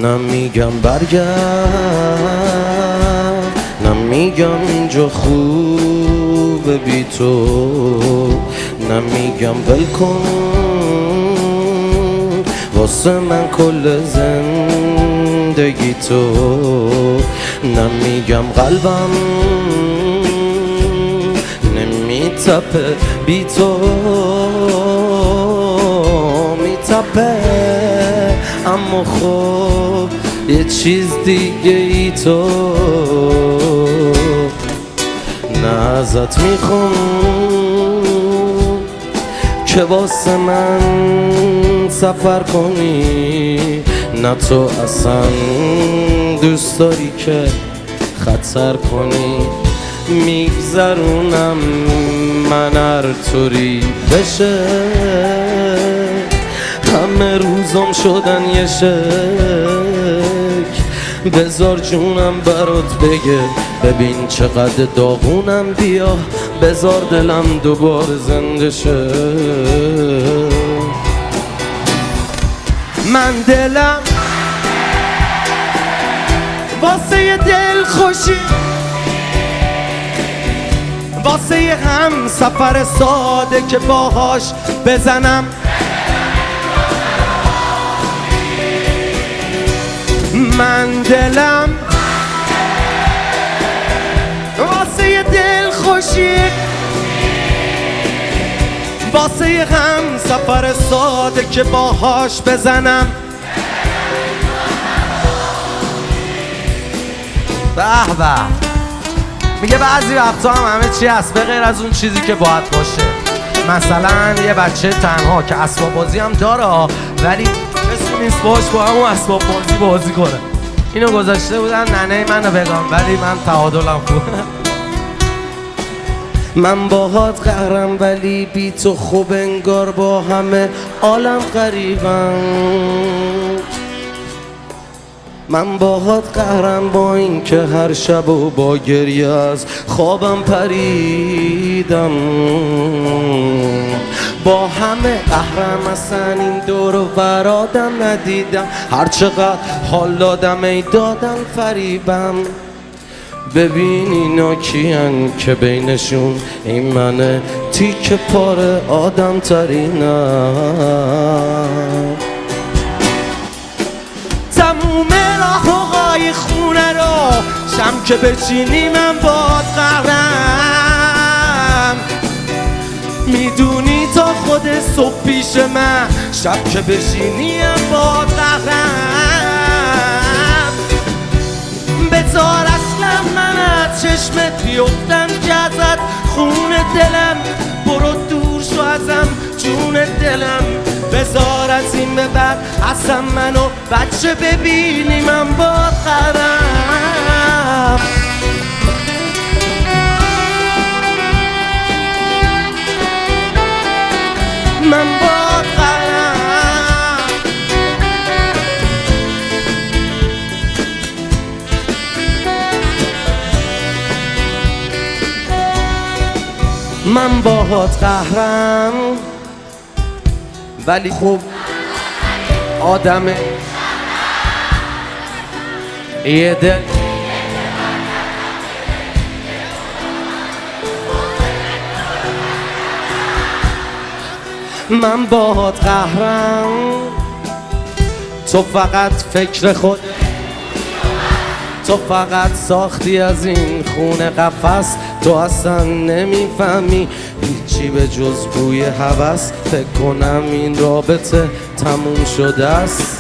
نمیگم برگرد، نمیگم اینجا خوبه بی تو، نمیگم ول کن واسه من کل زندگی تو، نمیگم قلبم نمیتپه بی تو، میتپه اما خب یه چیز دیگه ای تو. نه ازت میخوام که واسه من سفر کنی، نه تو اصلا دوست داری که خطر کنی. میگذرونم من هر طوری بشه، همه روزام شدن یه شک، بذار جونم برات بگه ببین چقدر داغونم، بیا بذار دلم دوباره زنده شه. من دلم واسه یه دل خوشی، واسه یه هم سفر ساده که باهاش بزنم. من دلم واسه یه دل خوشی، واسه یه هم سفر ساده که باهاش بزنم. به به. میگه بعضی وقتا هم همه چی هست به غیر از اون چیزی که باید باشه. مثلا یه بچه تنها که اسباب بازی هم داره ولی کسی نیست باش با همون اسباب بازی کنه. اینو گذاشته بودن ننه منو بگم ولی من تعادلم خوبه. من باهات قهرم ولی بی تو خوب انگار با همه عالم غریبم. من باهات قهرم با این که هر شب و با گریه از خوابم پریدم. با همه قهرم اصلا این دور و برادم ندیدم، هر چقدر حال دادم ای دادم فریبم. ببین اینا کیان که بینشون این منه تیکه پاره آدم ترینم. تموم راههای خونه رو شم که بچینی من باد قهرم. میدونی تا خود صبح پیش من، شب که بشینیم باد قهرم. بذار اصلا من از چشمت بیفتم که ازت خون دلم، برو دور شو ازم جون دلم. بذار از این به بعد اصلا منو بچه ببینی من باد قهرم. من باد قهرم. من باهات قهرم ولی خوب آدمه یه دل. من باهات قهرم، تو فقط فکر خود، تو فقط ساختی از این خونه قفس. تو اصلا نمیفهمی هیچی به جز بوی هوس. فکر کنم این رابطه تموم شده است.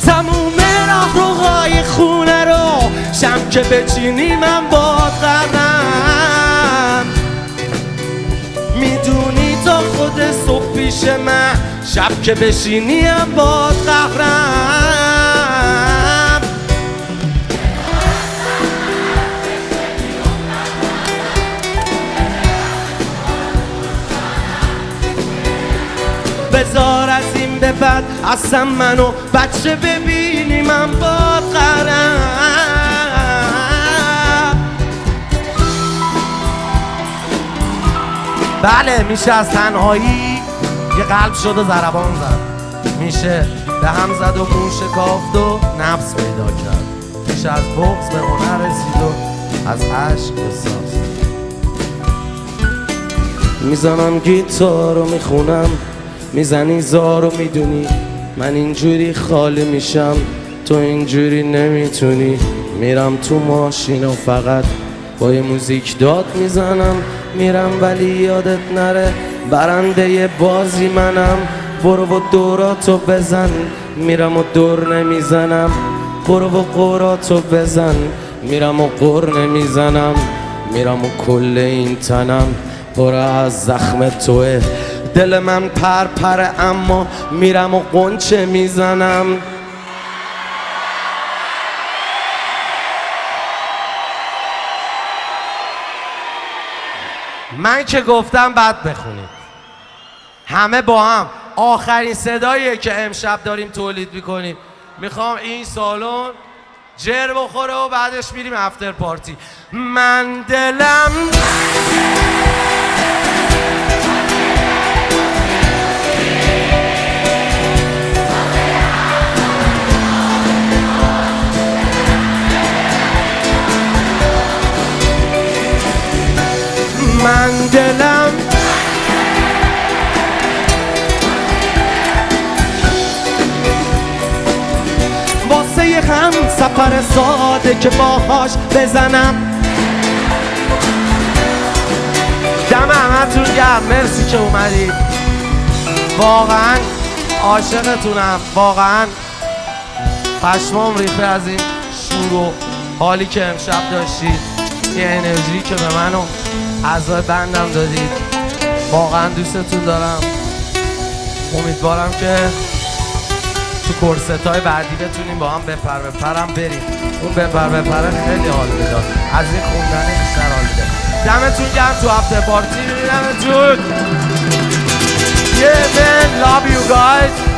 تموم راهروهای خونه رو شم که بچینی من باد قهرم. میدونی تا خود صبح پیش من، شب که بشینیم باد قهرم. بذار از این به بعد اصلا منو بچه ببینی من باد قهرم. بله میشه از تنهایی یه قلب شد و ضربان زد، میشه به هم زد و مو شکافت و نفس پیدا کرد، پیش از بغض به هنر رسید و از عشق به ساز. میزنم گیتار رو میخونم، میزنی زار و میدونی من اینجوری خالی میشم، تو اینجوری نمیتونی. میرم تو ماشین و فقط با یه موزیک داد میزنم، میرم ولی یادت نره برنده بازی منم. برو و دوراتو بزن، میرم و دور نمیزنم. برو و قوراتو بزن، میرم و قور نمیزنم. میرم و کل این تنم پر از زخم توه، دل من پره اما میرم و قنچه میزنم. من که گفتم بعد بخونید همه با هم. آخرین صداییه که امشب داریم تولید میکنیم. میخوام این سالن جر بخوره و بعدش میریم افتر پارتی. من دلم من دلم واسه یه هم سفر ساده که باهاش بزنم. دم همتون گرم، مرسی که اومدید. واقعا عاشقتونم، واقعا پشمام ریخته از این شور و حالی که امشب داشتید، یه انرژی که به من و اعضای بندم دادید. واقعا دوستتون دارم. امیدوارم که تو کورستای بعدی بتونیم با هم بپرم بریم. اون بپره خیلی حال میداد، از این خوندن بیشتر حال میده. دمتون گرم. تو افتر پارتی میبینمتون. Yeah man, love you guys.